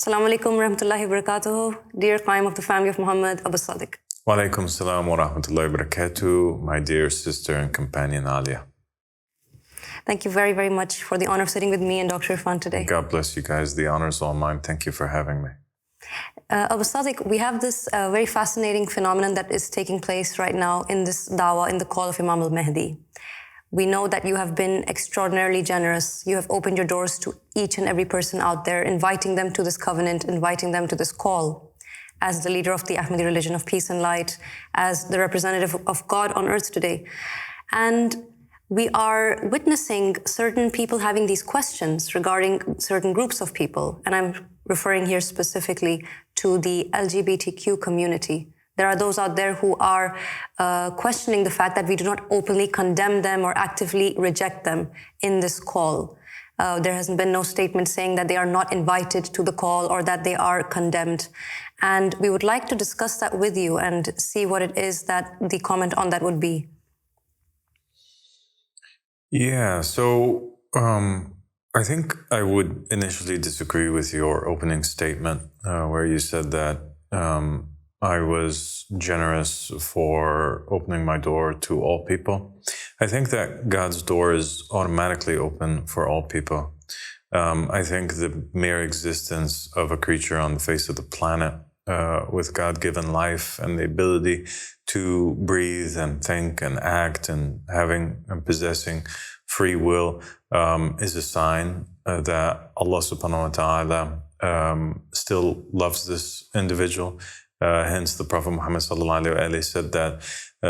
Assalamu alaikum wa rahmatullahi wa barakatuh. Dear Qaim of the family of Muhammad, al-Sadiq. Wa alaikum salam wa rahmatullahi wa barakatuh, my dear sister and companion Ailia. Thank you very, very much for the honor of sitting with me and Dr. Irfan today. God bless you guys. The honor is all mine. Thank you for having me. al-Sadiq, we have this very fascinating phenomenon that is taking place right now in this dawah, in the call of Imam al-Mahdi. We know that you have been extraordinarily generous. You have opened your doors to each and every person out there, inviting them to this covenant, inviting them to this call. As the leader of the Ahmadi religion of peace and light, as the representative of God on earth today. And we are witnessing certain people having these questions regarding certain groups of people. And I'm referring here specifically to the LGBTQ community. There are those out there who are questioning the fact that we do not openly condemn them or actively reject them in this call. There has been no statement saying that they are not invited to the call or that they are condemned. And we would like to discuss that with you and see what it is that the comment on that would be. Yeah, so I think I would initially disagree with your opening statement where you said that I was generous for opening my door to all people. I think that God's door is automatically open for all people. I think the mere existence of a creature on the face of the planet with God-given life and the ability to breathe and think and act and having and possessing free will is a sign that Allah subhanahu wa ta'ala still loves this individual. Hence, the Prophet Muhammad sallallahu alaihi wasallam said that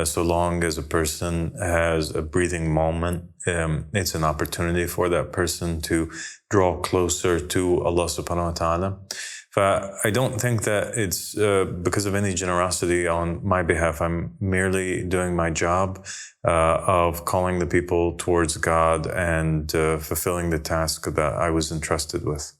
so long as a person has a breathing moment, it's an opportunity for that person to draw closer to Allah subhanahu wa ta'ala. But I don't think that it's because of any generosity on my behalf. I'm merely doing my job of calling the people towards God and fulfilling the task that I was entrusted with.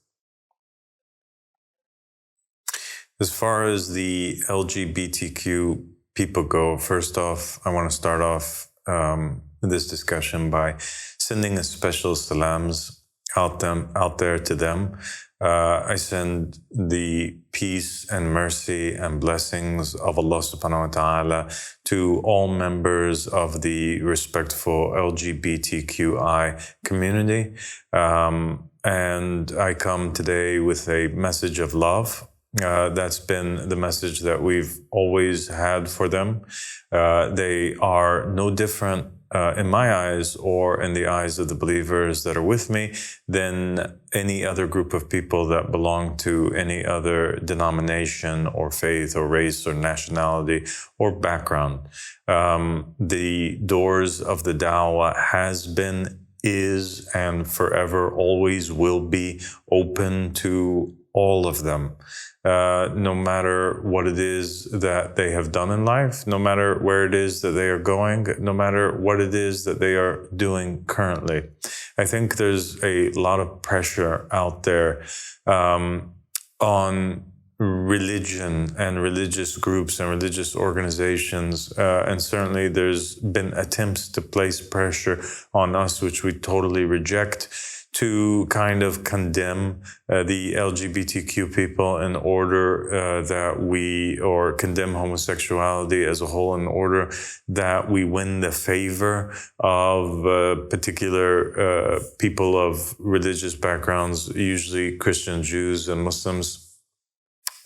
As far as the LGBTQ people go, first off, I want to start off this discussion by sending a special salams out there to them. I send the peace and mercy and blessings of Allah subhanahu wa ta'ala to all members of the respectful LGBTQI community. And I come today with a message of love. That's been the message that we've always had for them. They are no different in my eyes or in the eyes of the believers that are with me than any other group of people that belong to any other denomination or faith or race or nationality or background. The doors of the dawah has been, is, and forever always will be open to all of them. No matter what it is that they have done in life, no matter where it is that they are going, no matter what it is that they are doing currently. I think there's a lot of pressure out there on religion and religious groups and religious organizations. And certainly there's been attempts to place pressure on us, which we totally reject, to kind of condemn the LGBTQ people in order that we, or condemn homosexuality as a whole in order that we win the favor of particular people of religious backgrounds, usually Christian, Jews, and Muslims.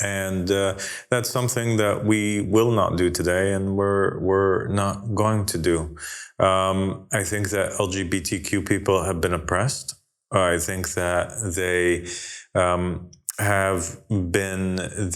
And that's something that we will not do today, and we're not going to do. I think that LGBTQ people have been oppressed. I think that they have been at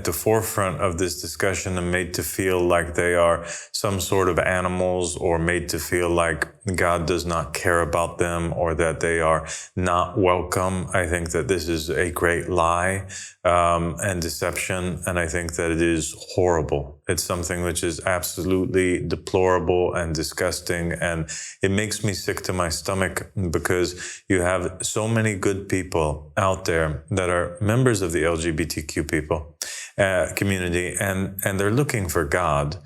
the forefront of this discussion and made to feel like they are some sort of animals, or made to feel like God does not care about them, or that they are not welcome. I think that this is a great lie and deception, and I think that it is horrible. It's something which is absolutely deplorable and disgusting, and it makes me sick to my stomach, because you have so many good people out there that are members of the LGBTQ people, community, and they're looking for God,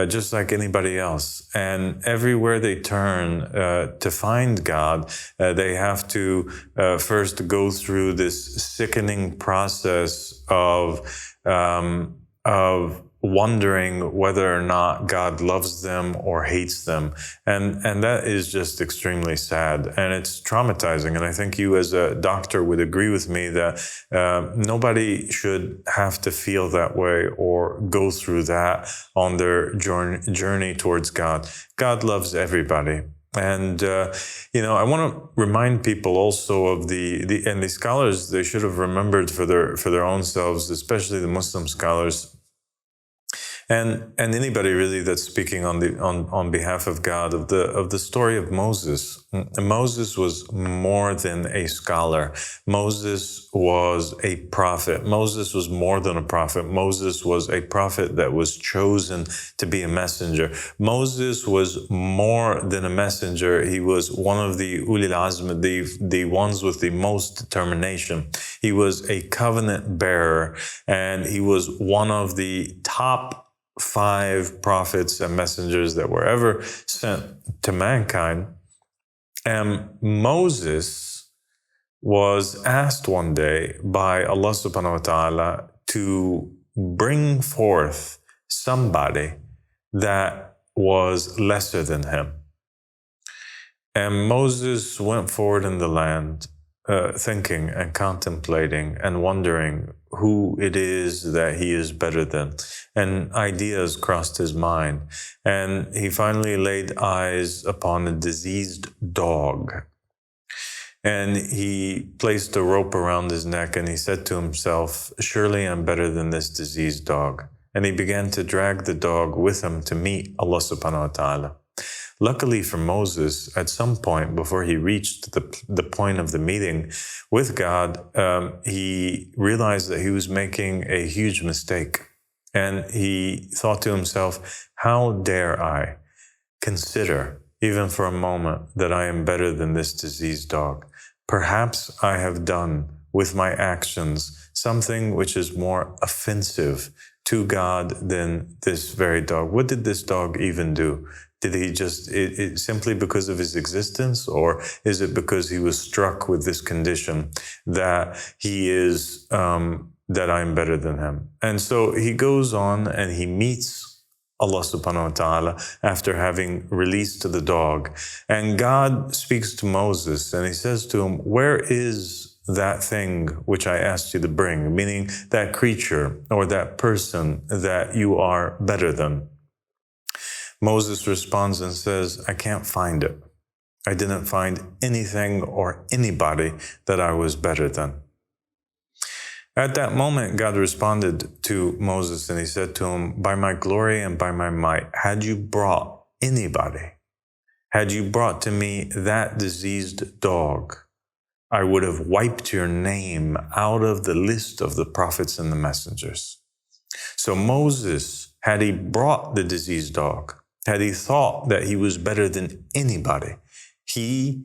just like anybody else. And everywhere they turn to find God, they have to first go through this sickening process of wondering whether or not God loves them or hates them. And that is just extremely sad, and it's traumatizing. And I think you as a doctor would agree with me that nobody should have to feel that way or go through that on their journey towards God. God loves everybody. And, I want to remind people also of and the scholars, they should have remembered for their own selves, especially the Muslim scholars, and anybody really that's speaking on behalf of God, of the story of Moses. Moses was more than a scholar. Moses was a prophet. Moses was more than a prophet. Moses was a prophet that was chosen to be a messenger. Moses was more than a messenger. He was one of the ulil azm, the ones with the most determination. He was a covenant bearer, and he was one of the top 5 prophets and messengers that were ever sent to mankind. And Moses was asked one day by Allah subhanahu wa ta'ala to bring forth somebody that was lesser than him. And Moses went forward in the land, thinking and contemplating and wondering who it is that he is better than. And ideas crossed his mind. And he finally laid eyes upon a diseased dog. And he placed a rope around his neck, and he said to himself, surely I'm better than this diseased dog. And he began to drag the dog with him to meet Allah subhanahu wa ta'ala. Luckily for Moses, at some point before he reached the point of the meeting with God, he realized that he was making a huge mistake. And he thought to himself, how dare I consider, even for a moment, that I am better than this diseased dog? Perhaps I have done with my actions something which is more offensive to God than this very dog. What did this dog even do? Did he just, simply because of his existence, or is it because he was struck with this condition that he is, that I'm better than him? And so he goes on and he meets Allah subhanahu wa ta'ala after having released the dog. And God speaks to Moses and he says to him, where is that thing which I asked you to bring? Meaning that creature or that person that you are better than. Moses responds and says, I can't find it. I didn't find anything or anybody that I was better than. At that moment, God responded to Moses and he said to him, by my glory and by my might, had you brought anybody, had you brought to me that diseased dog, I would have wiped your name out of the list of the prophets and the messengers. So Moses, had he brought the diseased dog, had he thought that he was better than anybody, he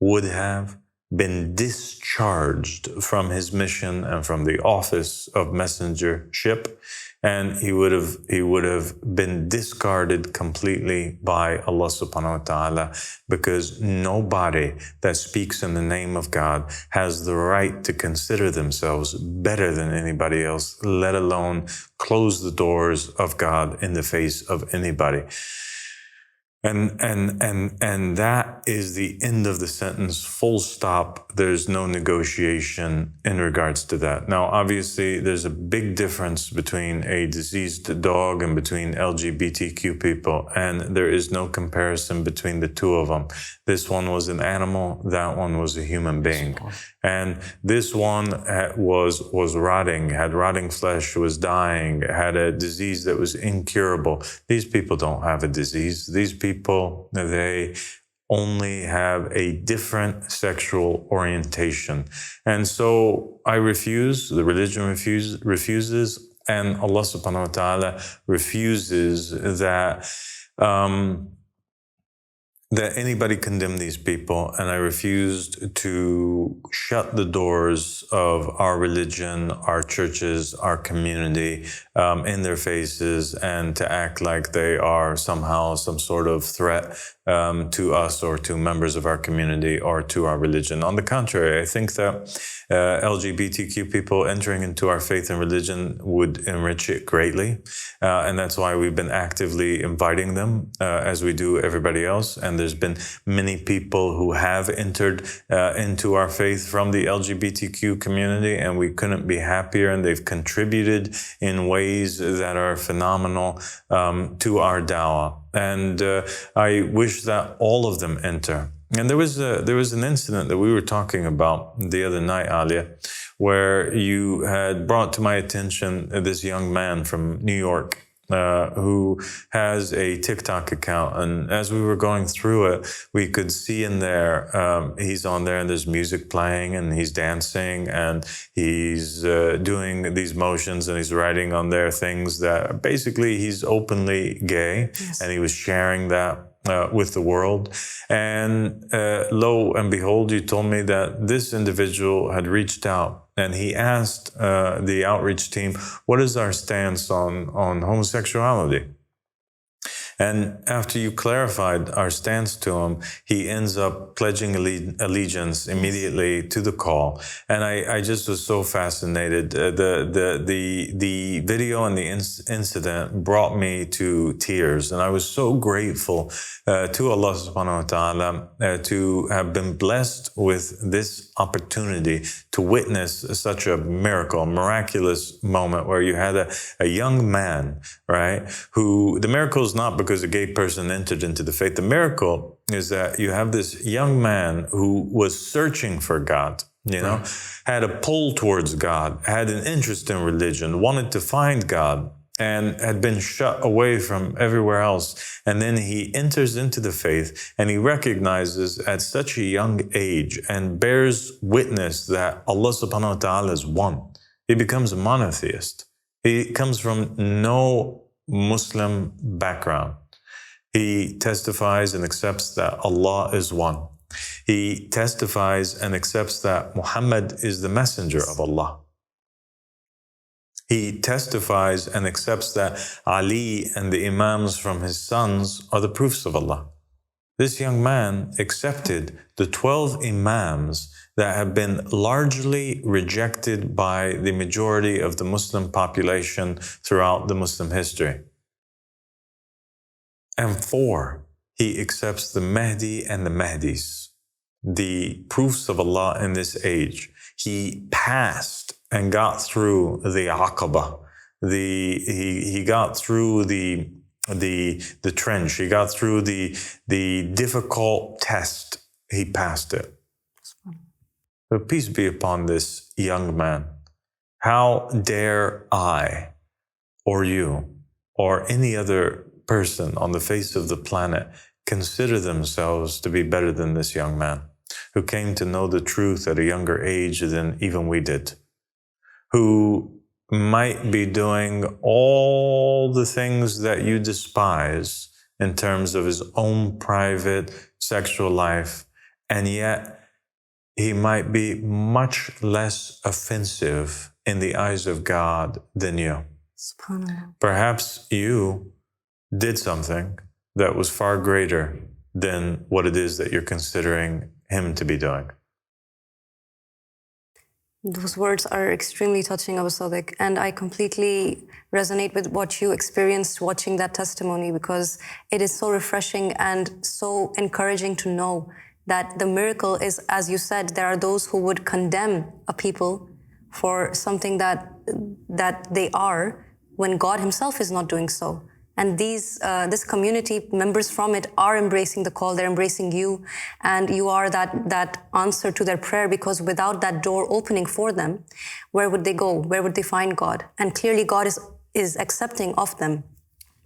would have been discharged from his mission and from the office of messengership, and he would have been discarded completely by Allah subhanahu wa ta'ala, because nobody that speaks in the name of God has the right to consider themselves better than anybody else, let alone close the doors of God in the face of anybody. And that is the end of the sentence, full stop. There's no negotiation in regards to that. Now, obviously, there's a big difference between a diseased dog and between LGBTQ people, and there is no comparison between the two of them. This one was an animal, that one was a human being. And this one was rotting, had rotting flesh, was dying, had a disease that was incurable. These people don't have a disease. These people, they only have a different sexual orientation. And so I refuse, the religion refuses, and Allah subhanahu wa ta'ala refuses that that anybody condemn these people, and I refused to shut the doors of our religion, our churches, our community in their faces, and to act like they are somehow some sort of threat to us or to members of our community or to our religion. On the contrary, I think that LGBTQ people entering into our faith and religion would enrich it greatly. And that's why we've been actively inviting them, as we do everybody else. And there's been many people who have entered into our faith from the LGBTQ community, and we couldn't be happier. And they've contributed in ways that are phenomenal to our dawah. And I wish that all of them enter. And there was an incident that we were talking about the other night, Ailia, where you had brought to my attention this young man from New York who has a TikTok account. And as we were going through it, we could see in there, he's on there and there's music playing and he's dancing and he's doing these motions and he's writing on there things that basically he's openly gay. Yes. And he was sharing that with the world. And lo and behold, you told me that this individual had reached out and he asked the outreach team, what is our stance on homosexuality? And after you clarified our stance to him, he ends up pledging allegiance immediately to the call. And I just was so fascinated. The video and the incident brought me to tears. And I was so grateful to Allah subhanahu wa ta'ala to have been blessed with this opportunity to witness such a miracle, miraculous moment where you had a young man, right, who the miracle is not because a gay person entered into the faith. The miracle is that you have this young man who was searching for God, you know, had a pull towards God, had an interest in religion, wanted to find God, and had been shut away from everywhere else. And then he enters into the faith and he recognizes at such a young age and bears witness that Allah subhanahu wa ta'ala is one. He becomes a monotheist. He comes from no Muslim background. He testifies and accepts that Allah is one. He testifies and accepts that Muhammad is the messenger of Allah. He testifies and accepts that Ali and the Imams from his sons are the proofs of Allah. This young man accepted the 12 Imams that have been largely rejected by the majority of the Muslim population throughout the Muslim history. And 4, he accepts the Mahdi and the Mahdis, the proofs of Allah in this age. He passed and got through the Aqaba. He got through the trench. He got through the difficult test. He passed it. So peace be upon this young man. How dare I, or you, or any other person on the face of the planet consider themselves to be better than this young man who came to know the truth at a younger age than even we did, who might be doing all the things that you despise in terms of his own private sexual life, and yet he might be much less offensive in the eyes of God than you. Perhaps you did something that was far greater than what it is that you're considering him to be doing. Those words are extremely touching, al-Sadiq, and I completely resonate with what you experienced watching that testimony, because it is so refreshing and so encouraging to know that the miracle is, as you said, there are those who would condemn a people for something that they are when God himself is not doing so. And this community, members from it, are embracing the call. They're embracing you, and you are that answer to their prayer, because without that door opening for them, where would they go? Where would they find God? And clearly God is accepting of them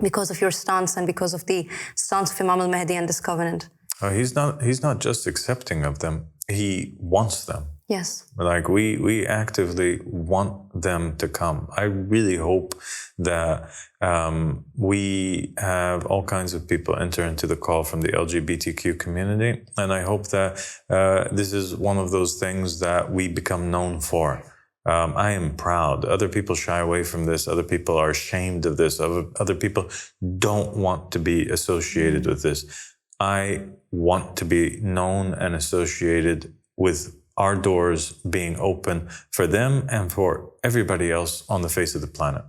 because of your stance and because of the stance of Imam al-Mahdi and this covenant. He's not just accepting of them. He wants them. Yes. Like we actively want them to come. I really hope that we have all kinds of people enter into the call from the LGBTQ community. And I hope that this is one of those things that we become known for. I am proud. Other people shy away from this. Other people are ashamed of this. Other people don't want to be associated with this. I want to be known and associated with our doors being open for them and for everybody else on the face of the planet.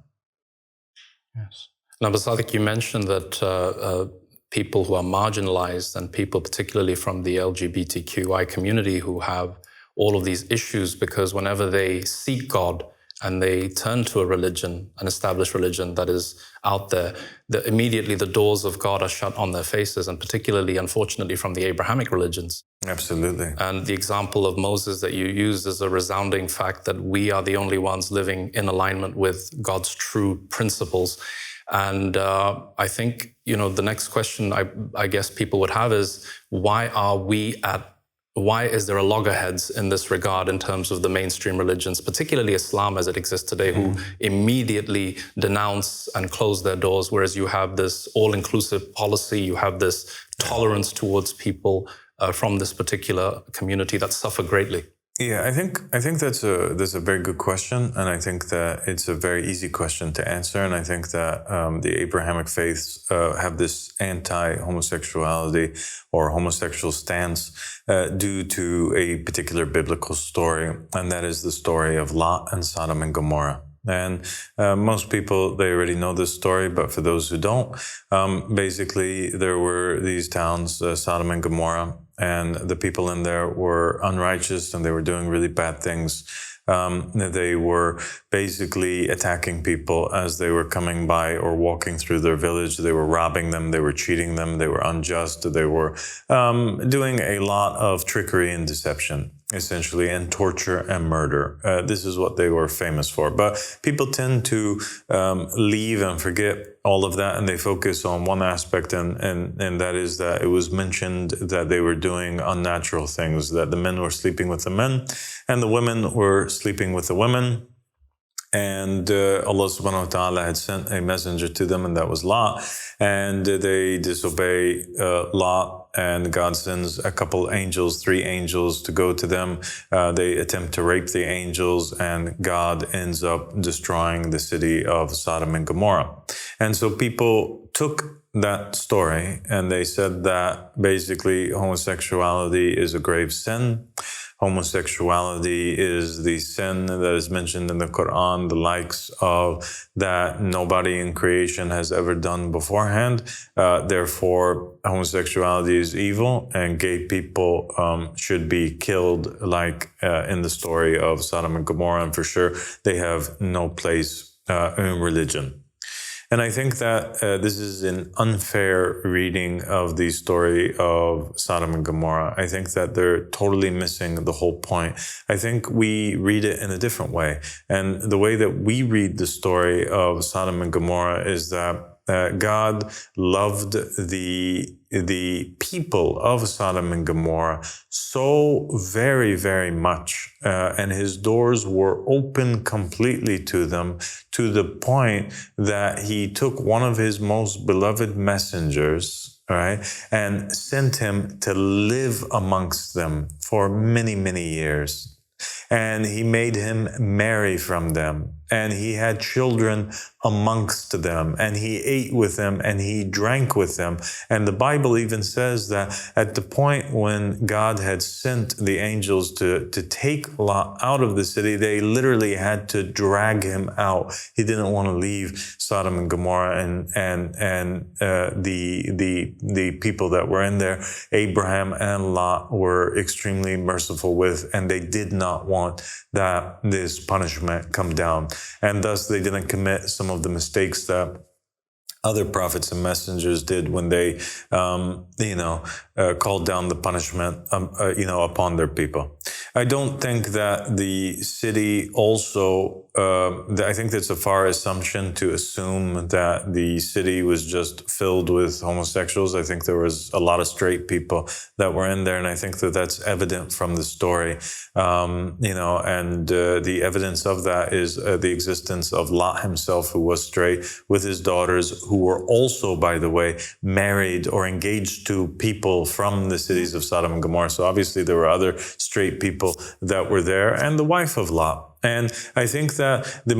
Yes. Now, al-Sadiq, you mentioned that people who are marginalized and people particularly from the LGBTQI community who have all of these issues, because whenever they seek God and they turn to a religion, an established religion that is out there, immediately the doors of God are shut on their faces, and particularly, unfortunately, from the Abrahamic religions. Absolutely. And the example of Moses that you used is a resounding fact that we are the only ones living in alignment with God's true principles. And I think, the next question I guess people would have is, why is there a loggerheads in this regard in terms of the mainstream religions, particularly Islam as it exists today, who immediately denounce and close their doors, whereas you have this all-inclusive policy, you have this tolerance towards people from this particular community that suffer greatly? Yeah, I think that's a very good question, and I think that it's a very easy question to answer. And I think that the Abrahamic faiths have this anti-homosexuality or homosexual stance due to a particular biblical story, and that is the story of Lot and Sodom and Gomorrah. And most people, they already know this story, but for those who don't, basically there were these towns, Sodom and Gomorrah, and the people in there were unrighteous and they were doing really bad things. They were basically attacking people as they were coming by or walking through their village. They were robbing them, they were cheating them, they were unjust, they were doing a lot of trickery and deception, essentially, and torture and murder. This is what they were famous for. But people tend to leave and forget all of that, and they focus on one aspect, and that is that it was mentioned that they were doing unnatural things, that the men were sleeping with the men, and the women were sleeping with the women. And Allah subhanahu wa ta'ala had sent a messenger to them, and that was Lot. And they disobey Lot, and God sends a couple angels, 3 angels, to go to them. They attempt to rape the angels, and God ends up destroying the city of Sodom and Gomorrah. And so people took that story and they said that basically homosexuality is a grave sin. Homosexuality is the sin that is mentioned in the Quran, the likes of that nobody in creation has ever done beforehand. Therefore, homosexuality is evil, and gay people should be killed, like in the story of Sodom and Gomorrah. And for sure, they have no place in religion. And I think that this is an unfair reading of the story of Sodom and Gomorrah. I think that they're totally missing the whole point. I think we read it in a different way. And the way that we read the story of Sodom and Gomorrah is that God loved the people of Sodom and Gomorrah so very, very much, and his doors were open completely to them, to the point that he took one of his most beloved messengers, right, and sent him to live amongst them for many, many years. And he made him marry from them, and he had children amongst them, and he ate with them, and he drank with them. And the Bible even says that at the point when God had sent the angels to take Lot out of the city, they literally had to drag him out. He didn't want to leave Sodom and Gomorrah and the people that were in there. Abraham and Lot were extremely merciful with, and they did not want that this punishment come down. And thus they didn't commit some of the mistakes that other prophets and messengers did when they, called down the punishment, upon their people. I don't think that the city also, I think that's a far assumption to assume that the city was just filled with homosexuals. I think there was a lot of straight people that were in there, and I think that that's evident from the story. And the evidence of that is the existence of Lot himself, who was straight, with his daughters, who were also, by the way, married or engaged to people from the cities of Sodom and Gomorrah. So obviously there were other straight people that were there, and the wife of Lot. And I think that the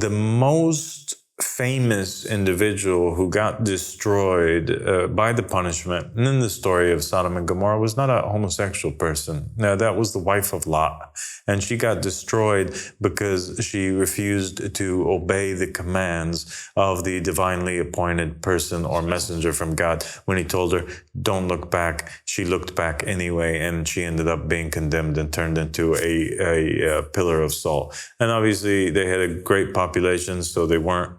most famous individual who got destroyed by the punishment in the story of Sodom and Gomorrah was not a homosexual person. No, that was the wife of Lot. And she got destroyed because she refused to obey the commands of the divinely appointed person or messenger from God. When he told her, don't look back, she looked back anyway, and she ended up being condemned and turned into a pillar of salt. And obviously they had a great population, so they weren't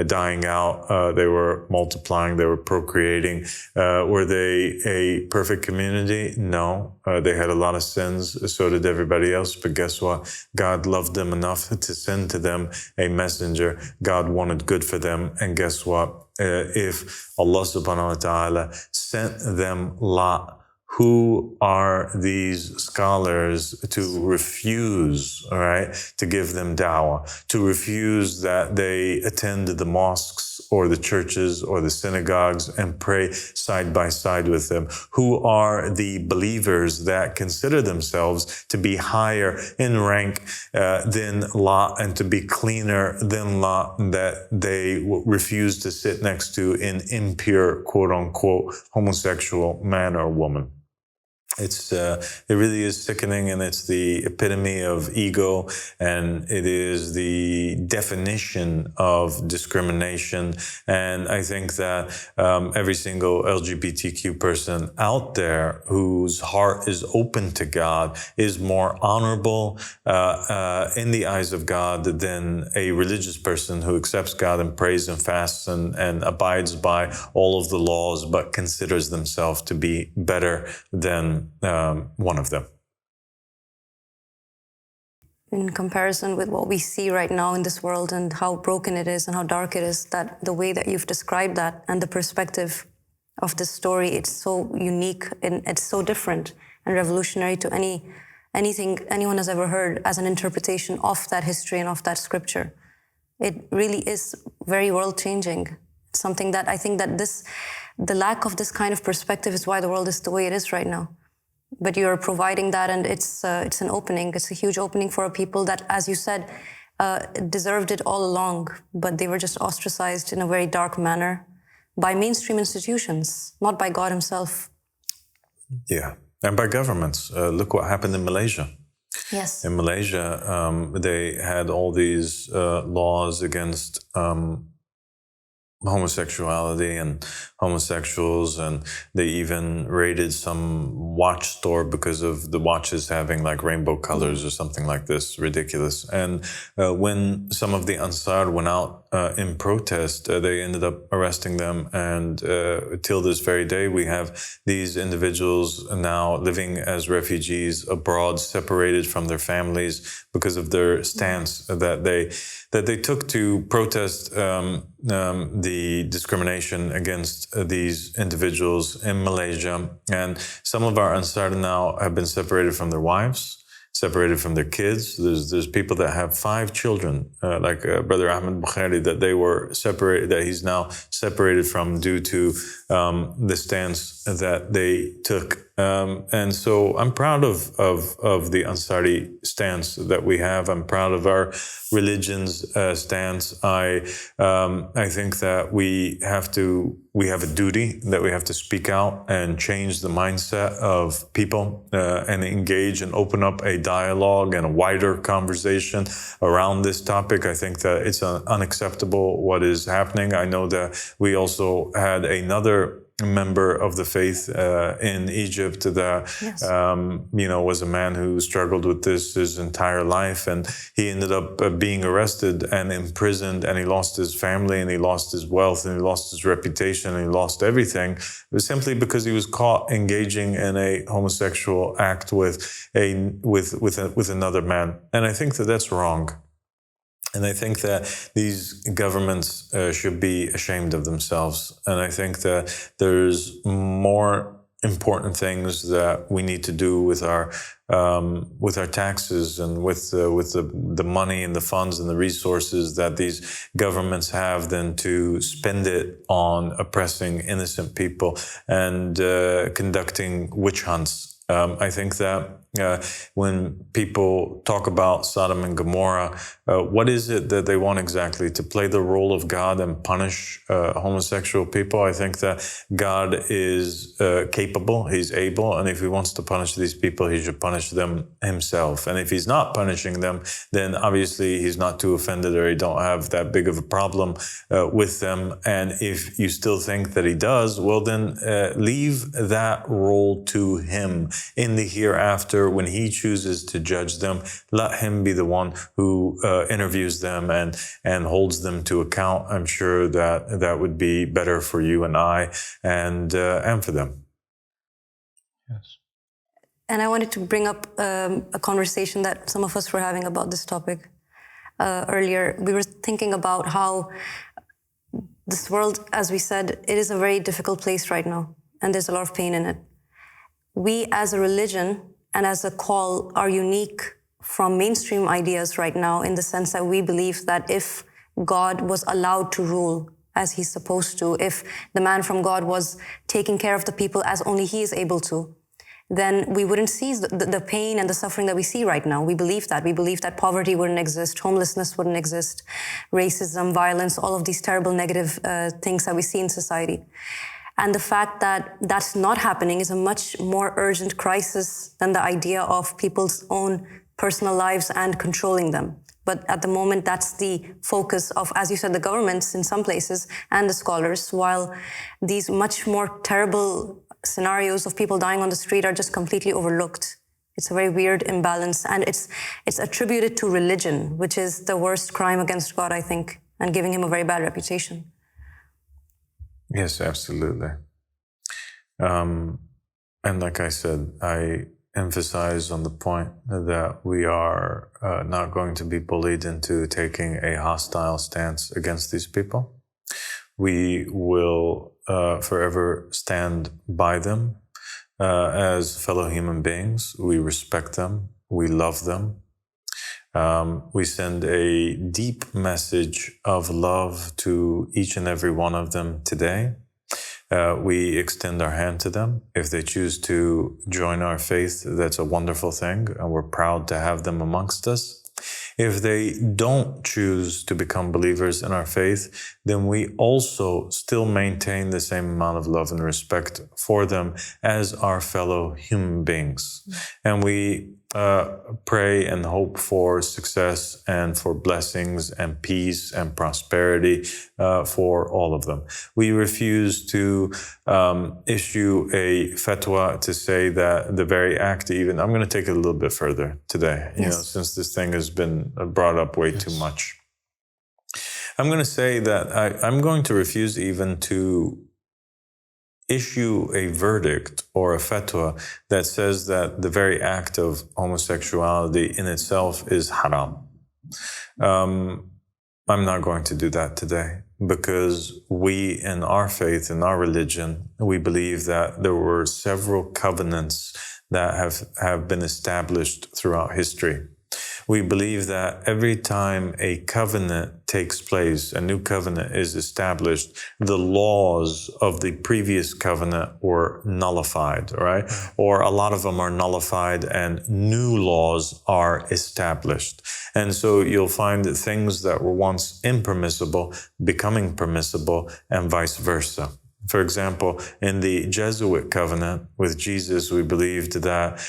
dying out. They were multiplying. They were procreating. Were they a perfect community? No. They had a lot of sins. So did everybody else. But guess what? God loved them enough to send to them a messenger. God wanted good for them. And guess what? If Allah subhanahu wa ta'ala sent them Lot, who are these scholars to refuse, all right, to give them dawah, to refuse that they attend the mosques or the churches or the synagogues and pray side by side with them? Who are the believers that consider themselves to be higher in rank than Lot and to be cleaner than Lot, that they refuse to sit next to an impure, quote unquote, homosexual man or woman? It really is sickening, and it's the epitome of ego, and it is the definition of discrimination. And I think that every single LGBTQ person out there whose heart is open to God is more honorable in the eyes of God than a religious person who accepts God and prays and fasts and abides by all of the laws, but considers themselves to be better than one of them. In comparison with what we see right now in this world and how broken it is and how dark it is, that the way that you've described that and the perspective of this story, it's so unique and it's so different and revolutionary to anything anyone has ever heard as an interpretation of that history and of that scripture. It really is very world-changing. Something that I think that the lack of this kind of perspective is why the world is the way it is right now. But you're providing that, and it's an opening. It's a huge opening for a people that, as you said, deserved it all along, but they were just ostracized in a very dark manner by mainstream institutions, not by God himself. Yeah, and by governments. Look what happened in Malaysia. Yes. In Malaysia, they had all these laws against homosexuality and homosexuals, and they even raided some watch store because of the watches having like rainbow colors or something like this. Ridiculous. And when some of the Ansar went out in protest, they ended up arresting them, and till this very day we have these individuals now living as refugees abroad, separated from their families because of their stance that they took to protest the discrimination against these individuals in Malaysia. And some of our Ansar now have been separated from their wives, separated from their kids. There's people that have 5 children, like Brother Ahmed Bukhari, that they were separated, that he's now separated from due to the stance that they took. And so I'm proud of the Ansari stance that we have. I'm proud of our religion's stance. I think that we have a duty that we have to speak out and change the mindset of people and engage and open up a dialogue and a wider conversation around this topic. I think that it's unacceptable what is happening. I know that we also had another member of the faith in Egypt that was a man who struggled with this his entire life, and he ended up being arrested and imprisoned, and he lost his family, and he lost his wealth, and he lost his reputation, and he lost everything. It was simply because he was caught engaging in a homosexual act with another man, and I think that that's wrong. And I think that these governments should be ashamed of themselves. And I think that there's more important things that we need to do with our taxes and with the money and the funds and the resources that these governments have than to spend it on oppressing innocent people and conducting witch hunts. I think that when people talk about Sodom and Gomorrah, what is it that they want exactly? To play the role of God and punish homosexual people? I think that God is capable, He's able, and if He wants to punish these people, He should punish them Himself. And if He's not punishing them, then obviously He's not too offended, or He don't have that big of a problem with them. And if you still think that He does, well then leave that role to Him in the hereafter. When He chooses to judge them, let Him be the one who interviews them and holds them to account. I'm sure that would be better for you and I, and for them. Yes. And I wanted to bring up a conversation that some of us were having about this topic earlier. We were thinking about how this world, as we said, it is a very difficult place right now, and there's a lot of pain in it. We as a religion and as a call are unique from mainstream ideas right now, in the sense that we believe that if God was allowed to rule as He's supposed to, if the man from God was taking care of the people as only He is able to, then we wouldn't see the pain and the suffering that we see right now. We believe that. We believe that poverty wouldn't exist, homelessness wouldn't exist, racism, violence, all of these terrible negative things that we see in society. And the fact that that's not happening is a much more urgent crisis than the idea of people's own personal lives and controlling them. But at the moment, that's the focus of, as you said, the governments in some places and the scholars, while these much more terrible scenarios of people dying on the street are just completely overlooked. It's a very weird imbalance, and it's attributed to religion, which is the worst crime against God, I think, and giving Him a very bad reputation. Yes, absolutely. And like I said, I emphasize on the point that we are not going to be bullied into taking a hostile stance against these people. We will forever stand by them as fellow human beings. We respect them. We love them. We send a deep message of love to each and every one of them today. We extend our hand to them. If they choose to join our faith, that's a wonderful thing, and we're proud to have them amongst us. If they don't choose to become believers in our faith, then we also still maintain the same amount of love and respect for them as our fellow human beings. And we pray and hope for success and for blessings and peace and prosperity for all of them. We refuse to issue a fatwa to say that the very act, even, I'm going to take it a little bit further today, you know, since this thing has been brought up way too much. I'm going to say that I'm going to refuse even to issue a verdict or a fatwa that says that the very act of homosexuality in itself is haram. I'm not going to do that today, because we in our faith, in our religion, we believe that there were several covenants that have been established throughout history. We believe that every time a covenant takes place, a new covenant is established, the laws of the previous covenant were nullified, right? Or a lot of them are nullified and new laws are established. And so you'll find that things that were once impermissible becoming permissible, and vice versa. For example, in the Jesuit covenant with Jesus, we believed that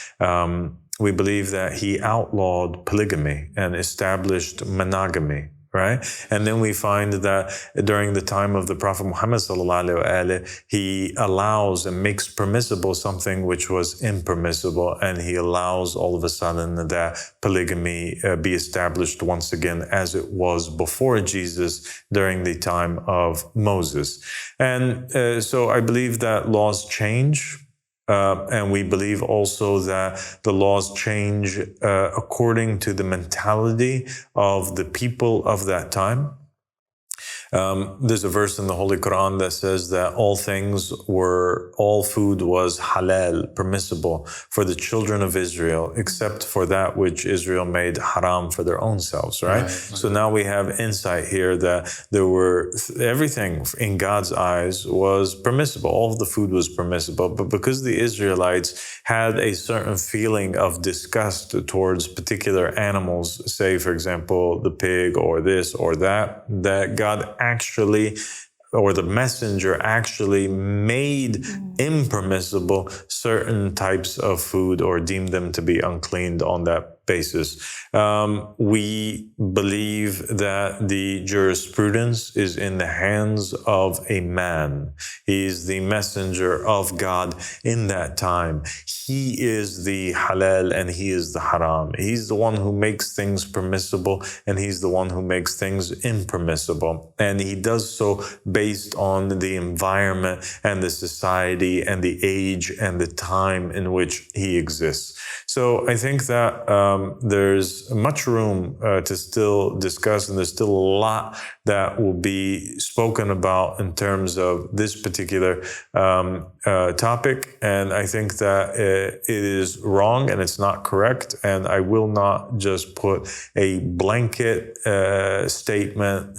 he outlawed polygamy and established monogamy. right? And then we find that during the time of the Prophet Muhammad sallallahu alaihi wasallam, he allows and makes permissible something which was impermissible, and he allows all of a sudden that polygamy be established once again as it was before Jesus during the time of Moses. And so I believe that laws change. And we believe also that the laws change according to the mentality of the people of that time. There's a verse in the Holy Quran that says that all food was halal, permissible for the children of Israel, except for that which Israel made haram for their own selves, right? So now we have insight here that everything in God's eyes was permissible. All of the food was permissible, but because the Israelites had a certain feeling of disgust towards particular animals, say, for example, the pig or this or that God actually, or the messenger actually made impermissible certain types of food or deemed them to be unclean on that basis. We believe that the jurisprudence is in the hands of a man. He is the messenger of God in that time. He is the halal and he is the haram. He's the one who makes things permissible and he's the one who makes things impermissible. And he does so based on the environment and the society and the age and the time in which he exists. So I think that there's much room to still discuss, and there's still a lot that will be spoken about in terms of this particular topic. And I think that it is wrong and it's not correct. And I will not just put a blanket statement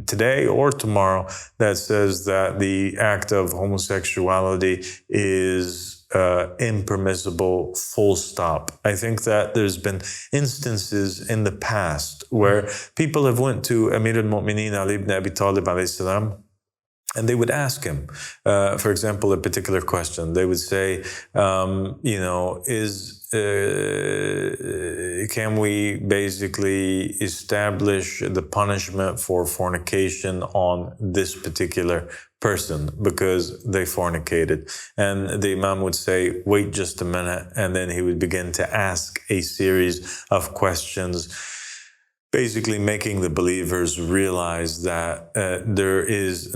today or tomorrow that says that the act of homosexuality is impermissible, full stop. I think that there's been instances in the past where people have went to Amir al-Mu'mineen Ali ibn Abi Talib alayhi salam, and they would ask him, for example, a particular question. They would say, can we basically establish the punishment for fornication on this particular person because they fornicated? And the Imam would say, wait just a minute. And then he would begin to ask a series of questions, basically making the believers realize that there's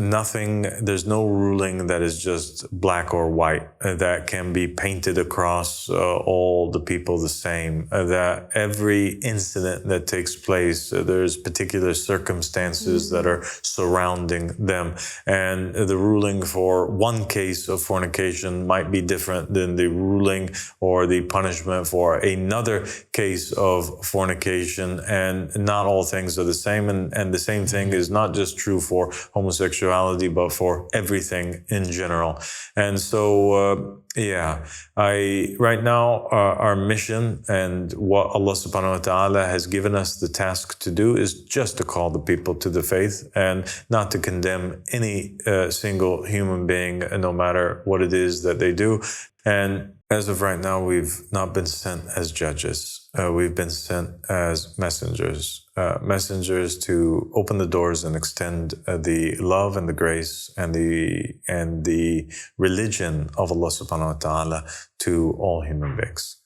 no ruling that is just black or white, that can be painted across all the people the same, that every incident that takes place, there's particular circumstances that are surrounding them. And the ruling for one case of fornication might be different than the ruling or the punishment for another case of fornication. And not all things are the same, and the same thing is not just true for homosexuality, but for everything in general. And so, right now, our mission and what Allah subhanahu wa ta'ala has given us the task to do is just to call the people to the faith and not to condemn any single human being, no matter what it is that they do. And as of right now, we've not been sent as judges. We've been sent as messengers to open the doors and extend the love and the grace and the religion of Allah subhanahu wa ta'ala to all human beings.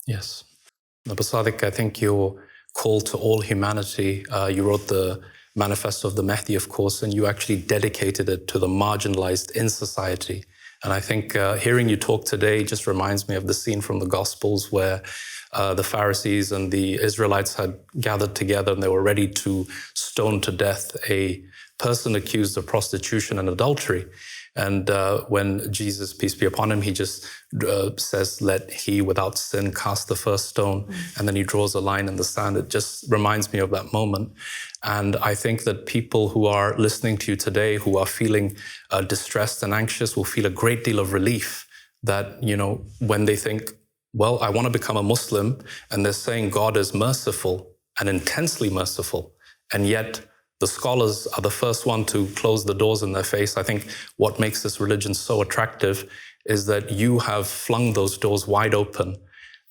Yes. al-Sadiq, I think your call to all humanity, you wrote the Manifesto of the Mahdi, of course, and you actually dedicated it to the marginalized in society. And I think hearing you talk today just reminds me of the scene from the Gospels where the Pharisees and the Israelites had gathered together and they were ready to stone to death a person accused of prostitution and adultery. And when Jesus, peace be upon him, he just says, let he without sin cast the first stone. And then he draws a line in the sand. It just reminds me of that moment. And I think that people who are listening to you today, who are feeling distressed and anxious, will feel a great deal of relief that, when they think, well, I want to become a Muslim, and they're saying God is merciful and intensely merciful, and yet the scholars are the first one to close the doors in their face. I think what makes this religion so attractive is that you have flung those doors wide open,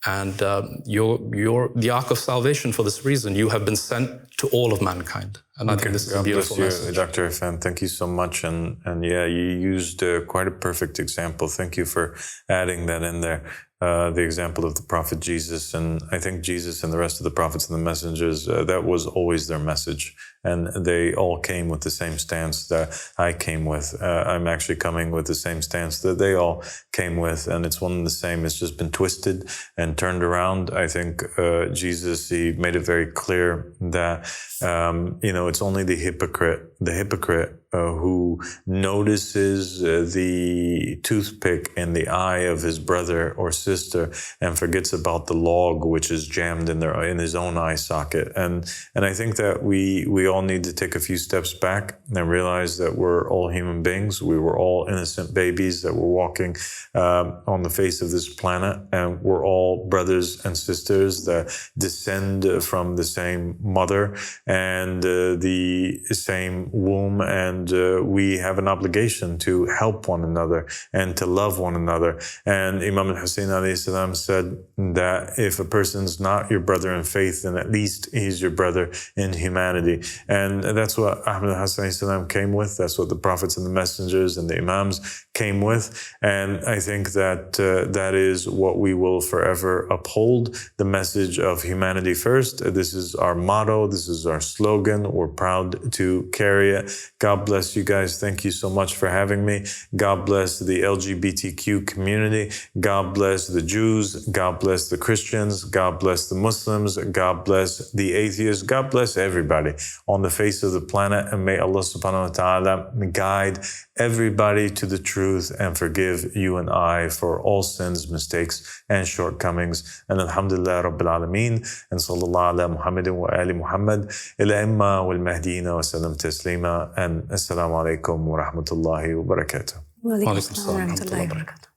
And you're the ark of salvation for this reason. You have been sent to all of mankind. And I think this is a beautiful message. Dr. Irfan, thank you so much. And yeah, you used quite a perfect example. Thank you for adding that in there. The example of the prophet Jesus. And I think Jesus and the rest of the prophets and the messengers, that was always their message. And they all came with the same stance that I came with. I'm actually coming with the same stance that they all came with. And it's one and the same. It's just been twisted and turned around. I think Jesus, he made it very clear that, it's only the hypocrite who notices the toothpick in the eye of his brother or sister and forgets about the log which is jammed in his own eye socket. And I think that we all need to take a few steps back and realize that we're all human beings. We were all innocent babies that were walking on the face of this planet, and we're all brothers and sisters that descend from the same mother and the same womb, and we have an obligation to help one another and to love one another. And Imam al-Hussein alayhi salam said that if a person's not your brother in faith, then at least he's your brother in humanity. And that's what Ahmad al-Hassan salam came with. That's what the prophets and the messengers and the imams came with. And I think that that is what we will forever uphold, the message of humanity first. This is our motto. This is our slogan. We're proud to carry it. God bless you guys. Thank you so much for having me. God bless the LGBTQ community. God bless the Jews. God bless the Christians. God bless the Muslims. God bless the atheists. God bless everybody on the face of the planet. And may Allah subhanahu wa ta'ala guide everybody to the truth and forgive you and I for all sins, mistakes, and shortcomings. And alhamdulillah Rabbil Alameen. And sallallahu ala Muhammadin wa ali Muhammad ila imma wal mahdina wa sallam taslima. And assalamu alaikum wa rahmatullahi wa barakatuh. Wa alaikum assalam wa rahmatullahi wa barakatuh.